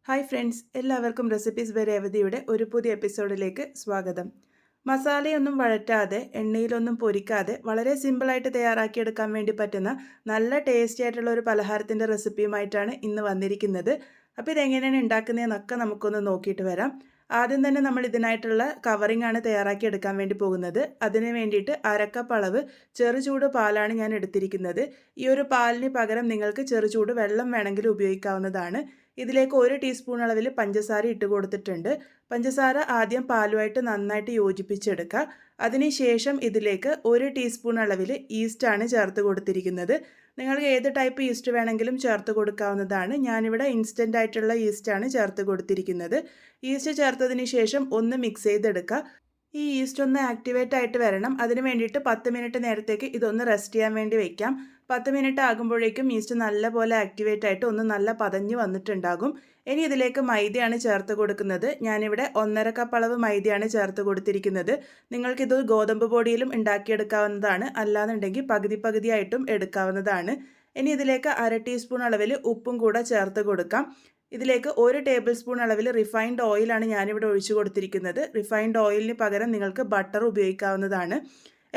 Hi friends, എല്ലാവർക്കും recipes by രേവതിയുടെ ഒരു പുതിയ എപ്പിസോഡിലേക്ക് സ്വാഗതം. മസാലയൊന്നും വഴറ്റാതെ എണ്ണയിലൊന്നും പൊരിക്കാതെ വളരെ സിമ്പിളായിട്ട് തയ്യാറാക്കിയെടുക്കാൻ വേണ്ടി പറ്റുന്ന നല്ല ടേസ്റ്റി ആയിട്ടുള്ള ഒരു പലഹാരത്തിൻ്റെ റെസിപ്പിയുമായിട്ടാണ് ഇന്ന് വന്നിരിക്കുന്നത്. അപ്പോൾ ഇതെങ്ങനെയാണ് ഉണ്ടാക്കുന്നതെന്നൊക്കെ നമുക്കൊന്ന് നോക്കിയിട്ട് വരാം. ആദ്യം തന്നെ നമ്മൾ ഇതിനായിട്ടുള്ള കവറിംഗ് ആണ് തയ്യാറാക്കിയെടുക്കാൻ വേണ്ടി പോകുന്നത്. അതിന് വേണ്ടിയിട്ട് അരക്കപ്പ് അളവ് ചെറുചൂട് പാലാണ് ഞാൻ എടുത്തിരിക്കുന്നത്. ഈ ഒരു പാലിന് പകരം നിങ്ങൾക്ക് ചെറുചൂട് വെള്ളം വേണമെങ്കിൽ ഉപയോഗിക്കാവുന്നതാണ്. ഇതിലേക്ക് 1 ടീസ്പൂൺ അളവിൽ പഞ്ചസാര ഇട്ട് കൊടുത്തിട്ടുണ്ട്. പഞ്ചസാര ആദ്യം പാലുമായിട്ട് നന്നായിട്ട് യോജിപ്പിച്ചെടുക്കുക. അതിനുശേഷം ഇതിലേക്ക് 1 ടീസ്പൂൺ അളവിൽ ഈസ്റ്റാണ് ചേർത്ത് കൊടുത്തിരിക്കുന്നത്. നിങ്ങൾക്ക് ഏത് ടൈപ്പ് ഈസ്റ്റ് വേണമെങ്കിലും ചേർത്ത് കൊടുക്കാവുന്നതാണ്. ഞാനിവിടെ ഇൻസ്റ്റൻ്റ് ആയിട്ടുള്ള ഈസ്റ്റാണ് ചേർത്ത് കൊടുത്തിരിക്കുന്നത്. ഈസ്റ്റ് ചേർത്തതിന് ശേഷം ഒന്ന് മിക്സ് ചെയ്തെടുക്കുക. ഈ ഈസ്റ്റ് ഒന്ന് ആക്ടിവേറ്റ് ആയിട്ട് വരണം. അതിന് വേണ്ടിയിട്ട് 10 മിനിറ്റ് നേരത്തേക്ക് ഇതൊന്ന് റെസ്റ്റ് ചെയ്യാൻ വേണ്ടി വെക്കാം. 10 മിനിറ്റ് ആകുമ്പോഴേക്കും ഈസ്റ്റ് നല്ലപോലെ ആക്ടിവേറ്റ് ആയിട്ട് ഒന്ന് നല്ല പതഞ്ഞ് വന്നിട്ടുണ്ടാകും. ഇനി ഇതിലേക്ക് മൈദയാണ് ചേർത്ത് കൊടുക്കുന്നത്. ഞാനിവിടെ 1.5 കപ്പ് അളവ് മൈദയാണ് ചേർത്ത് കൊടുത്തിരിക്കുന്നത്. നിങ്ങൾക്കിത് ഗോതമ്പ് പൊടിയിലും ഉണ്ടാക്കിയെടുക്കാവുന്നതാണ്, അല്ലാന്നുണ്ടെങ്കിൽ പകുതി പകുതിയായിട്ടും എടുക്കാവുന്നതാണ്. ഇനി ഇതിലേക്ക് 1/2 ടീസ്പൂൺ അളവിൽ ഉപ്പും കൂടെ ചേർത്ത് കൊടുക്കാം. ഇതിലേക്ക് 1 ടേബിൾ സ്പൂൺ അളവിൽ റിഫൈൻഡ് ഓയിലാണ് ഞാനിവിടെ ഒഴിച്ചു കൊടുത്തിരിക്കുന്നത്. റിഫൈൻഡ് ഓയിലിന് പകരം നിങ്ങൾക്ക് ബട്ടർ ഉപയോഗിക്കാവുന്നതാണ്.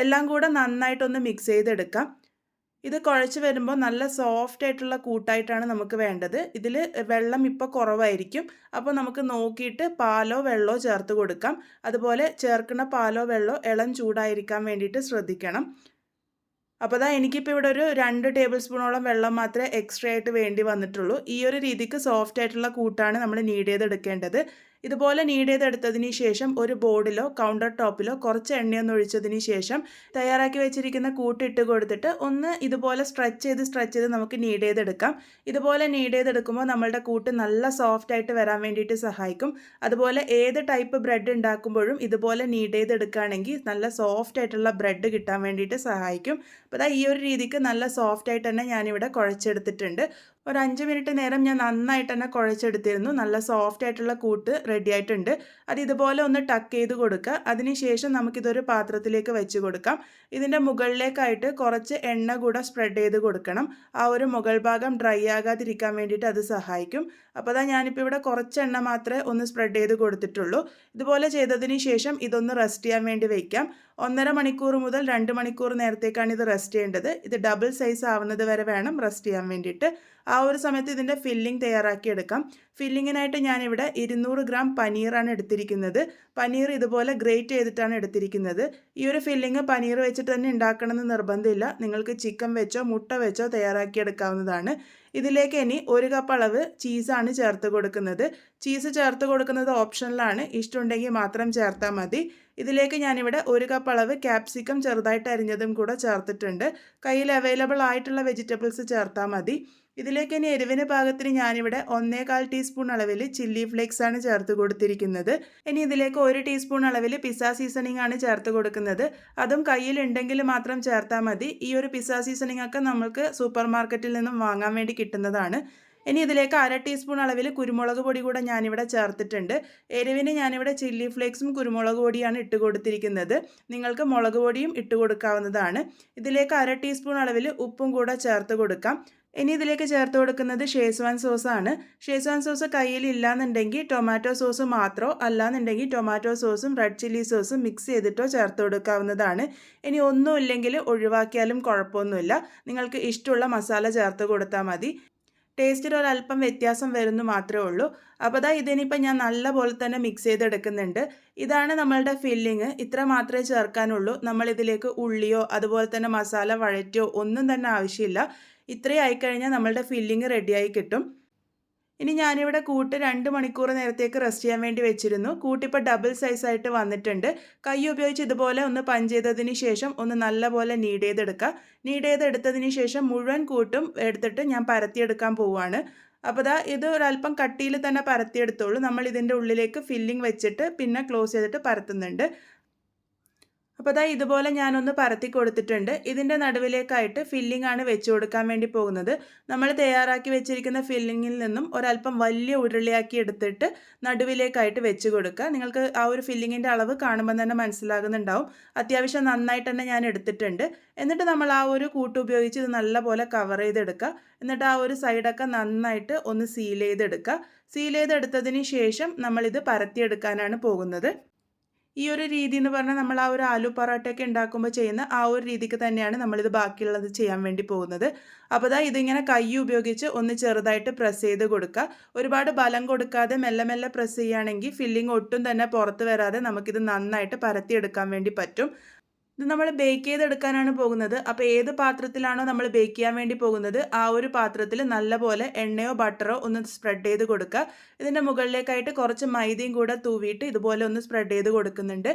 എല്ലാം കൂടെ നന്നായിട്ടൊന്ന് മിക്സ് ചെയ്തെടുക്കാം. ഇത് കുഴച്ച് വരുമ്പോൾ നല്ല സോഫ്റ്റ് ആയിട്ടുള്ള കൂട്ടായിട്ടാണ് നമുക്ക് വേണ്ടത്. ഇതിൽ വെള്ളം ഇപ്പോൾ കുറവായിരിക്കും. അപ്പോൾ നമുക്ക് നോക്കിയിട്ട് പാലോ വെള്ളമോ ചേർത്ത് കൊടുക്കാം. അതുപോലെ ചേർക്കുന്ന പാലോ വെള്ളമോ ഇളം ചൂടായിരിക്കാൻ വേണ്ടിയിട്ട് ശ്രദ്ധിക്കണം. അപ്പോൾ എനിക്കിപ്പോൾ ഇവിടെ ഒരു 2 ടേബിൾ സ്പൂണോളം വെള്ളം മാത്രമേ എക്സ്ട്രാ ആയിട്ട് വേണ്ടി വന്നിട്ടുള്ളൂ. ഈ ഒരു രീതിക്ക് സോഫ്റ്റ് ആയിട്ടുള്ള കൂട്ടാണ് നമ്മൾ നീഡ് ചെയ്തെടുക്കേണ്ടത്. ഇതുപോലെ നീഡ് ചെയ്തെടുത്തതിന് ശേഷം ഒരു ബോർഡിലോ കൗണ്ടർ ടോപ്പിലോ കുറച്ച് എണ്ണയൊന്ന് ഒഴിച്ചതിന് ശേഷം തയ്യാറാക്കി വെച്ചിരിക്കുന്ന കൂട്ടിട്ട് കൊടുത്തിട്ട് ഒന്ന് ഇതുപോലെ സ്ട്രെച്ച് ചെയ്ത് നമുക്ക് നീഡ് ചെയ്തെടുക്കാം. ഇതുപോലെ നീഡ് ചെയ്തെടുക്കുമ്പോൾ നമ്മളുടെ കൂട്ട് നല്ല സോഫ്റ്റ് ആയിട്ട് വരാൻ വേണ്ടിയിട്ട് സഹായിക്കും. അതുപോലെ ഏത് ടൈപ്പ് ബ്രെഡ് ഉണ്ടാക്കുമ്പോഴും ഇതുപോലെ നീഡ് ചെയ്തെടുക്കുകയാണെങ്കിൽ നല്ല സോഫ്റ്റ് ആയിട്ടുള്ള ബ്രെഡ് കിട്ടാൻ വേണ്ടിയിട്ട് സഹായിക്കും. അപ്പോൾ ഈ ഒരു രീതിക്ക് നല്ല സോഫ്റ്റ് ആയിട്ട് തന്നെ ഞാനിവിടെ കുഴച്ചെടുത്തിട്ടുണ്ട്. ഒരു 5 മിനിറ്റ് നേരം ഞാൻ നന്നായിട്ട് തന്നെ കുഴച്ചെടുത്തിരുന്നു. നല്ല സോഫ്റ്റ് ആയിട്ടുള്ള കൂട്ട് റെഡി ആയിട്ടുണ്ട്. അത് ഇതുപോലെ ഒന്ന് ടക്ക് ചെയ്ത് കൊടുക്കുക. അതിനുശേഷം നമുക്കിതൊരു പാത്രത്തിലേക്ക് വെച്ച് കൊടുക്കാം. ഇതിൻ്റെ മുകളിലേക്കായിട്ട് കുറച്ച് എണ്ണ കൂടെ സ്പ്രെഡ് ചെയ്ത് കൊടുക്കണം. ആ ഒരു മുകൾ ഭാഗം ഡ്രൈ ആകാതിരിക്കാൻ വേണ്ടിയിട്ട് അത് സഹായിക്കും. അപ്പോൾ ഞാനിപ്പോൾ ഇവിടെ കുറച്ച് എണ്ണ മാത്രമേ ഒന്ന് സ്പ്രെഡ് ചെയ്ത് കൊടുത്തിട്ടുള്ളൂ. ഇതുപോലെ ചെയ്തതിന് ശേഷം ഇതൊന്ന് റെസ്റ്റ് ചെയ്യാൻ വേണ്ടി വയ്ക്കാം. 1.5 മണിക്കൂർ മുതൽ 2 മണിക്കൂർ നേരത്തേക്കാണ് ഇത് റെസ്റ്റ് ചെയ്യേണ്ടത്. ഇത് ഡബിൾ സൈസ് ആവുന്നത് വരെ വേണം റെസ്റ്റ് ചെയ്യാൻ വേണ്ടിയിട്ട്. ആ ഒരു സമയത്ത് ഇതിൻ്റെ ഫില്ലിംഗ് തയ്യാറാക്കിയെടുക്കാം. ഫില്ലിങ്ങിനായിട്ട് ഞാനിവിടെ 200 ഗ്രാം പനീറാണ് എടുത്തിരിക്കുന്നത്. പനീർ ഇതുപോലെ ഗ്രേറ്റ് ചെയ്തിട്ടാണ് എടുത്തിരിക്കുന്നത്. ഈ ഒരു ഫില്ലിങ് പനീർ വെച്ചിട്ട് തന്നെ ഉണ്ടാക്കണമെന്ന് നിർബന്ധമില്ല. നിങ്ങൾക്ക് ചിക്കൻ വെച്ചോ മുട്ട വെച്ചോ തയ്യാറാക്കിയെടുക്കാവുന്നതാണ്. ഇതിലേക്ക് ഇനി 1 കപ്പ് അളവ് ചീസാണ് ചേർത്ത് കൊടുക്കുന്നത്. ചീസ് ചേർത്ത് കൊടുക്കുന്നത് ഓപ്ഷണലാണ്. ഇഷ്ടമുണ്ടെങ്കിൽ മാത്രം ചേർത്താൽ മതി. ഇതിലേക്ക് ഞാനിവിടെ 1 കപ്പ് അളവ് ക്യാപ്സിക്കം ചെറുതായിട്ട് അരിഞ്ഞതും കൂടെ ചേർത്തിട്ടുണ്ട്. കയ്യിൽ അവൈലബിൾ ആയിട്ടുള്ള വെജിറ്റബിൾസ് ചേർത്താൽ മതി. ഇതിലേക്ക് ഇനി എരിവിന് പാകത്തിന് ഞാനിവിടെ 1.25 ടീസ്പൂൺ അളവിൽ ചില്ലി ഫ്ലേക്സ് ആണ് ചേർത്ത് കൊടുത്തിരിക്കുന്നത്. ഇനി ഇതിലേക്ക് 1 ടീസ്പൂൺ അളവിൽ പിസ്സ സീസണിംഗ് ആണ് ചേർത്ത് കൊടുക്കുന്നത്. അതും കയ്യിലുണ്ടെങ്കിൽ മാത്രം ചേർത്താൽ മതി. ഈ ഒരു പിസ്സ സീസണിംഗ് ഒക്കെ നമുക്ക് സൂപ്പർ മാർക്കറ്റിൽ നിന്നും വാങ്ങാൻ വേണ്ടി കിട്ടുന്നതാണ്. ഇനി ഇതിലേക്ക് 1/2 ടീസ്പൂൺ അളവിൽ കുരുമുളക് പൊടി കൂടെ ഞാനിവിടെ ചേർത്തിട്ടുണ്ട്. എരിവിന് ഞാനിവിടെ ചില്ലി ഫ്ലേക്സും കുരുമുളക് പൊടിയാണ് ഇട്ട് കൊടുത്തിരിക്കുന്നത്. നിങ്ങൾക്ക് മുളക് പൊടിയും ഇട്ട് കൊടുക്കാവുന്നതാണ്. ഇതിലേക്ക് 1/2 ടീസ്പൂൺ അളവിൽ ഉപ്പും കൂടെ ചേർത്ത് കൊടുക്കാം. ഇനി ഇതിലേക്ക് ചേർത്ത് കൊടുക്കുന്നത് ഷേസ്വാൻ സോസാണ്. ഷേസ്വാൻ സോസ് കയ്യിൽ ഇല്ലാന്നുണ്ടെങ്കിൽ ടൊമാറ്റോ സോസ് മാത്രമോ അല്ലാന്നുണ്ടെങ്കിൽ ടൊമാറ്റോ സോസും റെഡ് ചില്ലി സോസും മിക്സ് ചെയ്തിട്ടോ ചേർത്ത് കൊടുക്കാവുന്നതാണ്. ഇനി ഒന്നുമില്ലെങ്കിൽ ഒഴിവാക്കിയാലും കുഴപ്പമൊന്നുമില്ല. നിങ്ങൾക്ക് ഇഷ്ടമുള്ള മസാല ചേർത്ത് കൊടുത്താൽ മതി. ടേസ്റ്റിൽ ഒരല്പം വ്യത്യാസം വരുന്നു മാത്രമേ ഉള്ളൂ. അപ്പോൾ ഇതിനിപ്പോൾ ഞാൻ നല്ലപോലെ തന്നെ മിക്സ് ചെയ്തെടുക്കുന്നുണ്ട്. ഇതാണ് നമ്മളുടെ ഫില്ലിങ്. ഇത്ര മാത്രമേ ചേർക്കാനുള്ളൂ. നമ്മളിതിലേക്ക് ഉള്ളിയോ അതുപോലെ തന്നെ മസാല വഴറ്റിയോ ഒന്നും തന്നെ ആവശ്യമില്ല. ഇത്രയും ആയിക്കഴിഞ്ഞാൽ നമ്മളുടെ ഫില്ലിങ് റെഡിയായി കിട്ടും. ഇനി ഞാനിവിടെ കൂട്ട് 2 മണിക്കൂർ നേരത്തേക്ക് റെസ്റ്റ് ചെയ്യാൻ വേണ്ടി വെച്ചിരുന്നു. കൂട്ടിപ്പോൾ ഡബിൾ സൈസായിട്ട് വന്നിട്ടുണ്ട്. കൈ ഉപയോഗിച്ച് ഇതുപോലെ ഒന്ന് പഞ്ച് ചെയ്തതിന് ശേഷം ഒന്ന് നല്ലപോലെ നീഡ് ചെയ്തെടുക്കുക. നീഡ് ചെയ്തെടുത്തതിന് ശേഷം മുഴുവൻ കൂട്ടും എടുത്തിട്ട് ഞാൻ പരത്തിയെടുക്കാൻ പോവുകയാണ്. അപ്പോൾ ഇത് ഒരല്പം കട്ടിയിൽ തന്നെ പരത്തിയെടുത്തോളൂ. നമ്മൾ ഇതിൻ്റെ ഉള്ളിലേക്ക് ഫില്ലിംഗ് വെച്ചിട്ട് പിന്നെ ക്ലോസ് ചെയ്തിട്ട് പരത്തുന്നുണ്ട്. അപ്പോൾ ദാ ഇതുപോലെ ഞാനൊന്ന് പരത്തി കൊടുത്തിട്ടുണ്ട്. ഇതിൻ്റെ നടുവിലേക്കായിട്ട് ഫില്ലിംഗ് ആണ് വെച്ച് കൊടുക്കാൻ വേണ്ടി പോകുന്നത്. നമ്മൾ തയ്യാറാക്കി വെച്ചിരിക്കുന്ന ഫില്ലിങ്ങിൽ നിന്നും ഒരല്പം വലിയ ഉരുളിയാക്കി എടുത്തിട്ട് നടുവിലേക്കായിട്ട് വെച്ച് കൊടുക്കുക. നിങ്ങൾക്ക് ആ ഒരു ഫില്ലിങ്ങിൻ്റെ അളവ് കാണുമ്പോൾ തന്നെ മനസ്സിലാകുന്നുണ്ടാവും. അത്യാവശ്യം നന്നായിട്ട് തന്നെ ഞാൻ എടുത്തിട്ടുണ്ട്. എന്നിട്ട് നമ്മൾ ആ ഒരു കൂട്ട് ഉപയോഗിച്ച് ഇത് നല്ലപോലെ കവർ ചെയ്തെടുക്കുക. എന്നിട്ട് ആ ഒരു സൈഡൊക്കെ നന്നായിട്ട് ഒന്ന് സീൽ ചെയ്തെടുക്കുക. സീൽ ചെയ്തെടുത്തതിന് ശേഷം നമ്മളിത് പരത്തിയെടുക്കാനാണ് പോകുന്നത്. ഈ ഒരു രീതി എന്ന് പറഞ്ഞാൽ നമ്മൾ ആ ഒരു ആലു പൊറോട്ടയൊക്കെ ഉണ്ടാക്കുമ്പോൾ ചെയ്യുന്ന ആ ഒരു രീതിക്ക് തന്നെയാണ് നമ്മളിത് ബാക്കിയുള്ളത് ചെയ്യാൻ വേണ്ടി പോകുന്നത്. അപ്പോൾ ദാ ഇതിങ്ങനെ കൈ ഉപയോഗിച്ച് ഒന്ന് ചെറുതായിട്ട് പ്രസ് ചെയ്ത് കൊടുക്കുക. ഒരുപാട് ബലം കൊടുക്കാതെ മെല്ലെ മെല്ലെ പ്രസ് ചെയ്യുകയാണെങ്കിൽ ഫില്ലിംഗ് ഒട്ടും തന്നെ പുറത്ത് വരാതെ നമുക്കിത് നന്നായിട്ട് പരത്തിയെടുക്കാൻ വേണ്ടി പറ്റും. ഇത് നമ്മൾ ബേക്ക് ചെയ്തെടുക്കാനാണ് പോകുന്നത്. അപ്പോൾ ഏത് പാത്രത്തിലാണോ നമ്മൾ ബേക്ക് ചെയ്യാൻ വേണ്ടി പോകുന്നത് ആ ഒരു പാത്രത്തിൽ നല്ലപോലെ എണ്ണയോ ബട്ടറോ ഒന്ന് സ്പ്രെഡ് ചെയ്ത് കൊടുക്കുക. ഇതിൻ്റെ മുകളിലേക്കായിട്ട് കുറച്ച് മൈദയും കൂടെ തൂവിയിട്ട് ഇതുപോലെ ഒന്ന് സ്പ്രെഡ് ചെയ്ത് കൊടുക്കുന്നുണ്ട്.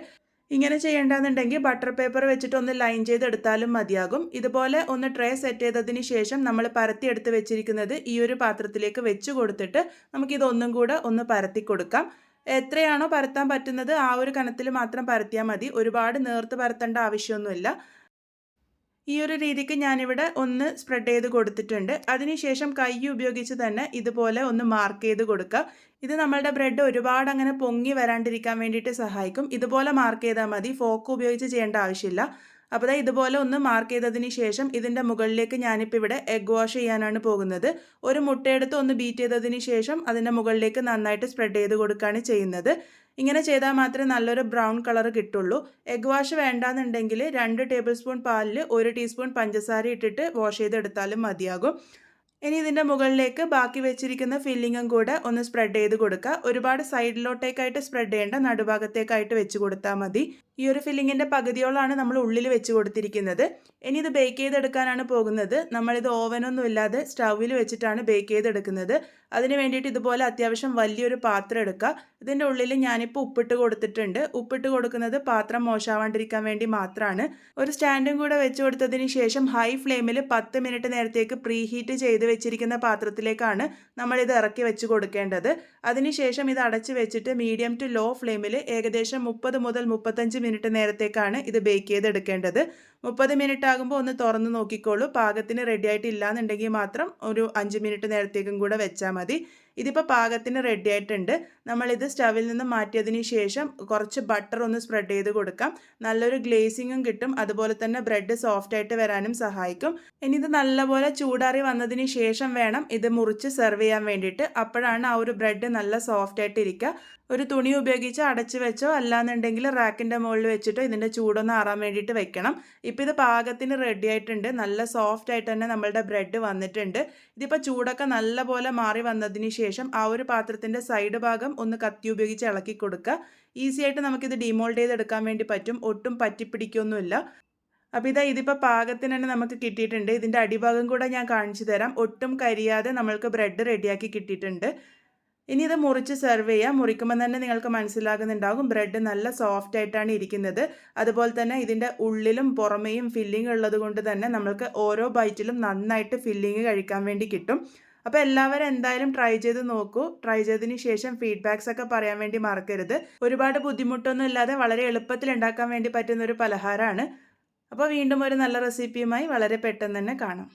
ഇങ്ങനെ ചെയ്യേണ്ടതെന്നുണ്ടെങ്കിൽ ബട്ടർ പേപ്പർ വെച്ചിട്ട് ഒന്ന് ലൈൻ ചെയ്തെടുത്താലും മതിയാകും. ഇതുപോലെ ഒന്ന് ട്രേ സെറ്റ് ചെയ്തതിന് ശേഷം നമ്മൾ പരത്തിയെടുത്ത് വെച്ചിരിക്കുന്നത് ഈ ഒരു പാത്രത്തിലേക്ക് വെച്ച് കൊടുത്തിട്ട് നമുക്കിതൊന്നും കൂടെ ഒന്ന് പരത്തി കൊടുക്കാം. എത്രയാണോ പരത്താൻ പറ്റുന്നത് ആ ഒരു കനത്തിൽ മാത്രം പരത്തിയാൽ മതി. ഒരുപാട് നേർത്ത് പരത്തേണ്ട ആവശ്യമൊന്നുമില്ല. ഈ ഒരു രീതിക്ക് ഞാനിവിടെ ഒന്ന് സ്പ്രെഡ് ചെയ്ത് കൊടുത്തിട്ടുണ്ട്. അതിനുശേഷം കൈ ഉപയോഗിച്ച് തന്നെ ഇതുപോലെ ഒന്ന് മാർക്ക് ചെയ്ത് കൊടുക്കുക. ഇത് നമ്മളുടെ ബ്രെഡ് ഒരുപാട് അങ്ങനെ പൊങ്ങി വരാണ്ടിരിക്കാൻ വേണ്ടിയിട്ട് സഹായിക്കും. ഇതുപോലെ മാർക്ക് ചെയ്താൽ മതി. ഫോർക്ക് ഉപയോഗിച്ച് ചെയ്യേണ്ട ആവശ്യമില്ല. അപ്പോൾ ദാ ഇതുപോലെ ഒന്ന് മാർക്ക് ചെയ്തതിന് ശേഷം ഇതിൻ്റെ മുകളിലേക്ക് ഞാനിപ്പോൾ ഇവിടെ എഗ് വാഷ് ചെയ്യാനാണ് പോകുന്നത്. ഒരു മുട്ടയെടുത്ത് ഒന്ന് ബീറ്റ് ചെയ്തതിന് ശേഷം അതിൻ്റെ മുകളിലേക്ക് നന്നായിട്ട് സ്പ്രെഡ് ചെയ്ത് കൊടുക്കുകയാണ് ചെയ്യുന്നത്. ഇങ്ങനെ ചെയ്താൽ മാത്രമേ നല്ലൊരു ബ്രൗൺ കളർ കിട്ടുള്ളൂ. എഗ് വാഷ് വേണ്ടാന്നുണ്ടെങ്കിൽ 2 ടേബിൾ സ്പൂൺ പാലിൽ 1 ടീസ്പൂൺ പഞ്ചസാര ഇട്ടിട്ട് വാഷ് ചെയ്തെടുത്താലും മതിയാകും. ഇനി ഇതിൻ്റെ മുകളിലേക്ക് ബാക്കി വെച്ചിരിക്കുന്ന ഫില്ലിങ്ങും കൂടെ ഒന്ന് സ്പ്രെഡ് ചെയ്ത് കൊടുക്കുക. ഒരുപാട് സൈഡിലോട്ടേക്കായിട്ട് സ്പ്രെഡ് ചെയ്യേണ്ട, നടുഭാഗത്തേക്കായിട്ട് വെച്ച് കൊടുത്താൽ മതി. ഈ ഒരു ഫില്ലിങ്ങിൻ്റെ പകുതിയോളാണ് നമ്മൾ ഉള്ളിൽ വെച്ച് കൊടുത്തിരിക്കുന്നത്. ഇനി ഇത് ബേക്ക് ചെയ്തെടുക്കാനാണ് പോകുന്നത്. നമ്മളിത് ഓവനൊന്നും ഇല്ലാതെ സ്റ്റൗവിൽ വെച്ചിട്ടാണ് ബേക്ക് ചെയ്തെടുക്കുന്നത്. അതിന് വേണ്ടിയിട്ട് ഇതുപോലെ അത്യാവശ്യം വലിയൊരു പാത്രം എടുക്കുക. ഇതിൻ്റെ ഉള്ളിൽ ഞാനിപ്പോൾ ഉപ്പിട്ട് കൊടുത്തിട്ടുണ്ട്. ഉപ്പിട്ട് കൊടുക്കുന്നത് പാത്രം മോശമാവാണ്ടിരിക്കാൻ വേണ്ടി മാത്രമാണ്. ഒരു സ്റ്റാൻഡും കൂടെ വെച്ച് കൊടുത്തതിന് ശേഷം ഹൈ ഫ്ലെയിമിൽ 10 മിനിറ്റ് നേരത്തേക്ക് പ്രീ ഹീറ്റ് ചെയ്ത് വെച്ചിരിക്കുന്ന പാത്രത്തിലേക്കാണ് നമ്മളിത് ഇറക്കി വെച്ച് കൊടുക്കേണ്ടത്. അതിനുശേഷം ഇത് അടച്ച് വെച്ചിട്ട് മീഡിയം ടു ലോ ഫ്ലെയിമിൽ ഏകദേശം 30 മുതൽ 35 മിനിറ്റ് നേരത്തേക്കാണ് ഇത് ബേക്ക് ചെയ്തെടുക്കേണ്ടത്. 30 മിനിറ്റ് ആകുമ്പോൾ ഒന്ന് തുറന്ന് നോക്കിക്കോളൂ. പാകത്തിന് റെഡി ആയിട്ടില്ല എന്നുണ്ടെങ്കിൽ മാത്രം ഒരു 5 മിനിറ്റ് നേരത്തേക്കും കൂടെ വെച്ചാൽ മതി. ഇതിപ്പോൾ പാകത്തിന് റെഡി ആയിട്ടുണ്ട്. നമ്മളിത് സ്റ്റവിൽ നിന്ന് മാറ്റിയതിന് ശേഷം കുറച്ച് ബട്ടർ ഒന്ന് സ്പ്രെഡ് ചെയ്ത് കൊടുക്കാം. നല്ലൊരു ഗ്ലേസിങ്ങും കിട്ടും. അതുപോലെ തന്നെ ബ്രെഡ് സോഫ്റ്റ് ആയിട്ട് വരാനും സഹായിക്കും. ഇനി ഇത് നല്ലപോലെ ചൂടാറി വന്നതിന് ശേഷം വേണം ഇത് മുറിച്ച് സെർവ് ചെയ്യാൻ വേണ്ടിയിട്ട്. അപ്പോഴാണ് ആ ഒരു ബ്രെഡ് നല്ല സോഫ്റ്റ് ആയിട്ട് ഇരിക്കുക. ഒരു തുണി ഉപയോഗിച്ച് അടച്ചു വെച്ചോ അല്ലാന്നുണ്ടെങ്കിൽ റാക്കിൻ്റെ മുകളിൽ വെച്ചിട്ടോ ഇതിൻ്റെ ചൂടൊന്ന് ആറാൻ വേണ്ടിയിട്ട് വെക്കണം. ഇപ്പോൾ ഇത് പാകത്തിന് റെഡി ആയിട്ടുണ്ട്. നല്ല സോഫ്റ്റ് ആയിട്ട് തന്നെ നമ്മളുടെ ബ്രെഡ് വന്നിട്ടുണ്ട്. ഇതിപ്പോൾ ചൂടൊക്കെ നല്ലപോലെ മാറി വന്നതിന് ശേഷം ആ ഒരു പാത്രത്തിൻ്റെ സൈഡ് ഭാഗം ഒന്ന് കത്തി ഉപയോഗിച്ച് ഇളക്കി കൊടുക്കുക. ഈസി ആയിട്ട് നമുക്കിത് ഡിമോൾഡ് ചെയ്തെടുക്കാൻ വേണ്ടി പറ്റും. ഒട്ടും പറ്റിപ്പിടിക്കൊന്നുമില്ല. അപ്പോൾ ഇതിപ്പോൾ പാകത്തിന് തന്നെ നമുക്ക് കിട്ടിയിട്ടുണ്ട്. ഇതിൻ്റെ അടിഭാഗം കൂടെ ഞാൻ കാണിച്ചു തരാം. ഒട്ടും കരിയാതെ നമ്മൾക്ക് ബ്രെഡ് റെഡിയാക്കി കിട്ടിയിട്ടുണ്ട്. ഇനി ഇത് മുറിച്ച് സെർവ് ചെയ്യാം. മുറിക്കുമ്പോൾ തന്നെ നിങ്ങൾക്ക് മനസ്സിലാകുന്നുണ്ടാകും ബ്രെഡ് നല്ല സോഫ്റ്റ് ആയിട്ടാണ് ഇരിക്കുന്നത്. അതുപോലെ തന്നെ ഇതിൻ്റെ ഉള്ളിലും പുറമേയും ഫില്ലിംഗ് ഉള്ളത് കൊണ്ട് തന്നെ നമ്മൾക്ക് ഓരോ ബൈറ്റിലും നന്നായിട്ട് ഫില്ലിംഗ് കഴിക്കാൻ വേണ്ടി കിട്ടും. അപ്പോൾ എല്ലാവരും എന്തായാലും ട്രൈ ചെയ്ത് നോക്കൂ. ട്രൈ ചെയ്തതിന് ശേഷം ഫീഡ്ബാക്സ് ഒക്കെ പറയാൻ വേണ്ടി മറക്കരുത്. ഒരുപാട് ബുദ്ധിമുട്ടൊന്നും ഇല്ലാതെ വളരെ എളുപ്പത്തിൽ ഉണ്ടാക്കാൻ വേണ്ടി പറ്റുന്ന ഒരു പലഹാരമാണ്. അപ്പോൾ വീണ്ടും ഒരു നല്ല റെസിപ്പിയുമായി വളരെ പെട്ടെന്ന് തന്നെ കാണാം.